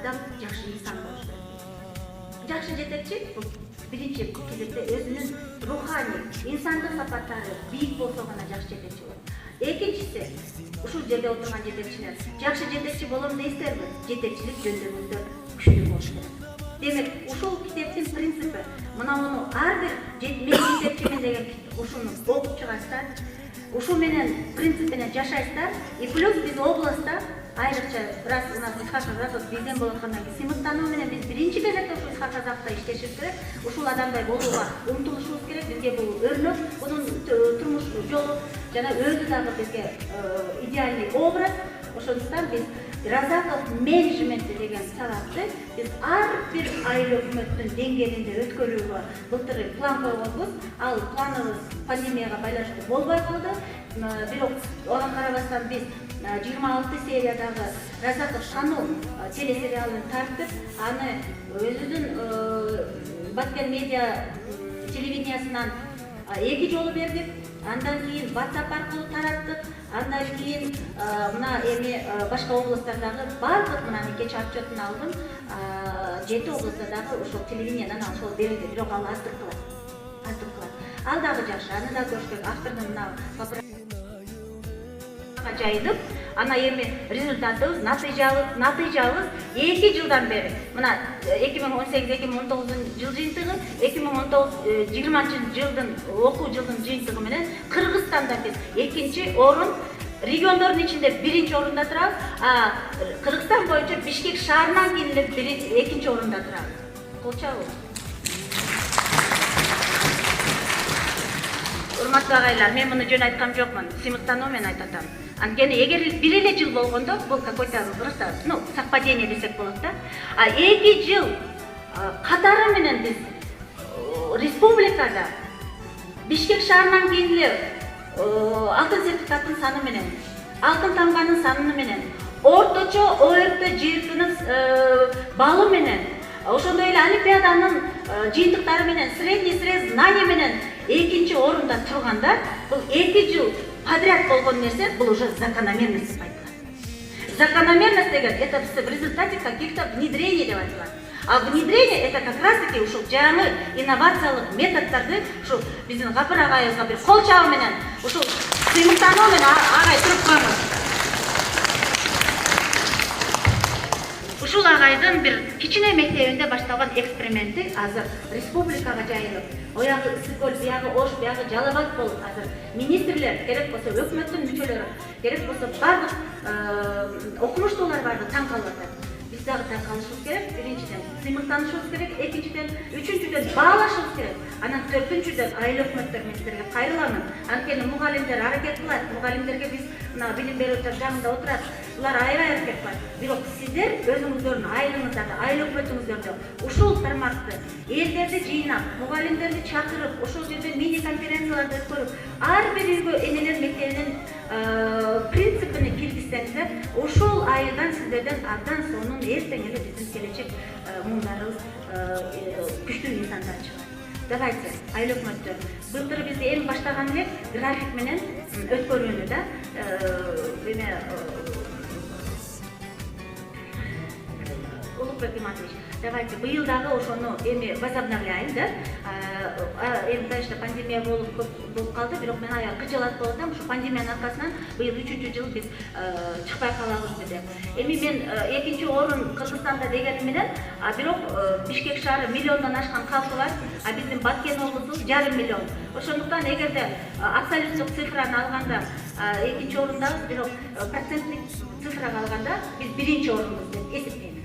адам жакшы инсан болуш керек. Жакшы жетекчи бул биринчи кезекте өзүнүн руханий, инсандык сапаттары бийик болсо гана жакшы жетекчи болот. Экинчиси, ушул жерде отурган жетекчилер жакшы жетекчи болом дейсиздерби? Жетекчилик жөндөмүндө күчтүү болуш керек. Демек, ушул китептин принципи, мына муну ар бир мен жетекчимин деген ушуну окуп чыгасыздар, ушул менен принцип менен жашайсыздар. И плюс биз областта айрыкча раз у нас Исхак Казаков бизден болоткандан кийин сыймыктануу менен биз биринчи кезекте ушул Исхак Казаковдо иштешибиз керек. Ушул адамдай болууга умтулушубуз керек. Бизге бул өрнөк, бунун турмуш жолу жана өзү дагы бизге идеальный образ. Ошондуктан биз Разаков менеджменти деген сабакты биз ар бир айыл өкмөттүн деңгээлинде өткөрүүгө былтыр план койгонбуз. Ал планыбыз пандемияга байланыштуу болбой калды. Бирок ага карабастан биз 26 сериядагы Разаков тануу телесериалын тартып, аны өзүнүн Баткен медиа телевидениясынан 2 жолу бердик. Андан кийин WhatsApp аркылуу тараттык. Андан кийин мына эми башка областтардагы бардык мына кечээ отчетун алдым. 7 областта дагы ошол телевидениядан ошол берилди. Бирок ал аздык кылат. Ал дагы жакшы. Аны да көрүш керек. Автордун мына жайылып, ана эми результатыбыз, натыйжабыз 2 жылдан бери. Мына 2018-2019 жыл жыйынтыгы, 2019-20 жылдын окуу жылдын жыйынтыгы менен Кыргызстанда биз 2-чи орун, региондордун ичинде 1-чи орунда турабыз. Кыргызстан боюнча Бишкек шаарынан кийин эле 2-чи орунда турабыз. Колчабы. Урматтуу агайлар, мен муну жөн айткан жокмун. Сыймыктануу менен айтатам. Анткени эгер бир эле жыл болгондо бул какой-то просто, совпадение десек болот да. 2 жыл катары менен биз республикада Бишкек шаарынан кийин эле алтын сертификаттын саны менен, алтын тамганын саны менен, орточо ОРТ жыйынтыгынын баллы менен, ошондой эле олимпиаданын жыйынтыктары менен, средний знание менен 2-чи орунда турганда, бул 2 жыл подряд болгон нерсе, бул уже закономерность деп айтылат. Закономерность деген это в результате каких-то внедрений деп айтылат. А внедрение это как раз таки ушул жаңы инновациялык методдорду ушул биздин Гапыр агайыбызга бир кол чабуу менен ушул сыймыктануу менен агай туруп коебуз. Ушул агайдын бир кичине мектебинде башталган эксперименти азыр республикага жайылып, оягы Ысыкөл, биягы Ош, биягы Жалал Абад болуп, азыр министрлер, керек болсо өкмөттүн мүчөлөрү, керек болсо бардык окумуштуулар барды таң калып атат. Биз дагы таң калышыбыз керек. Биринчиден сыймыктанышыбыз керек, экинчиден, үчүнчүдөн баалашыбыз керек. Анан төртүнчүдөн айыл өкмөттөр мен силерге кайрыламын. Анткени мугалимдер аракет кылат, мугалимдерге биз мына билим берүүчүлөр жанында отурат. Булар аябай аракет кылат. Бирок сиздер өзүңүздөрдүн айылыңыздарда, айыл өкмөтүңүздөрдө ушул тармакты элдерди жыйнап, мугалимдерди чакырып, ошол жерде мини конференцияларды өткөрүп, ар бир үйгө энелер мектебинин принципini киргизсеңиздер, ушул айылдан сиздерден абдан сонун эртең эле биздин келечек муундарыбыз күчтүү инсандар чыгат. Давайте, айыл өкмөттөр, былтыр биз эми баштаган элек график менен өткөрүүнү да, Улукбек Иматович, давайте быйыл дагы ошону эми возобновляем, да? Эми, конечно, пандемия болуп калды, бирок мен аябай кыжалат болуп атам. Ушу пандемиянын аркасынан быйыл 3-чү жыл биз чыкпай калабыз деп. Эми мен 2-чи орун Кыргызстанда дегеним менен, бирок Бишкек шаары миллиондон ашкан калкы бар, а биздин Баткен облусу 5,5 миллион. Ошондуктан эгерде абсолюттук цифраны алганда 2-чи орундабыз, бирок проценттик цифрага алганда биз 1-чи орунбуз деп эсептейм.